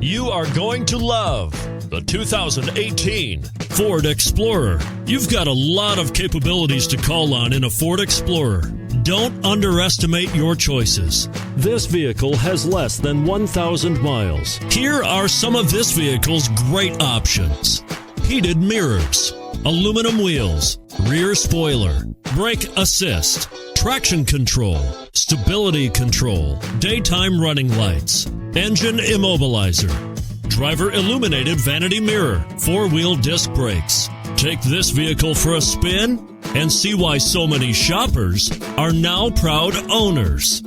You are going to love the 2018 Ford Explorer. You've got a lot of capabilities to call on in a Ford Explorer. Don't underestimate your choices. This vehicle has less than 1,000 miles. Here are some of this vehicle's great options: heated mirrors, aluminum wheels, rear spoiler, brake assist, traction control, stability control, daytime running lights, engine immobilizer, driver illuminated vanity mirror, four-wheel disc brakes. Take this vehicle for a spin and see why so many shoppers are now proud owners.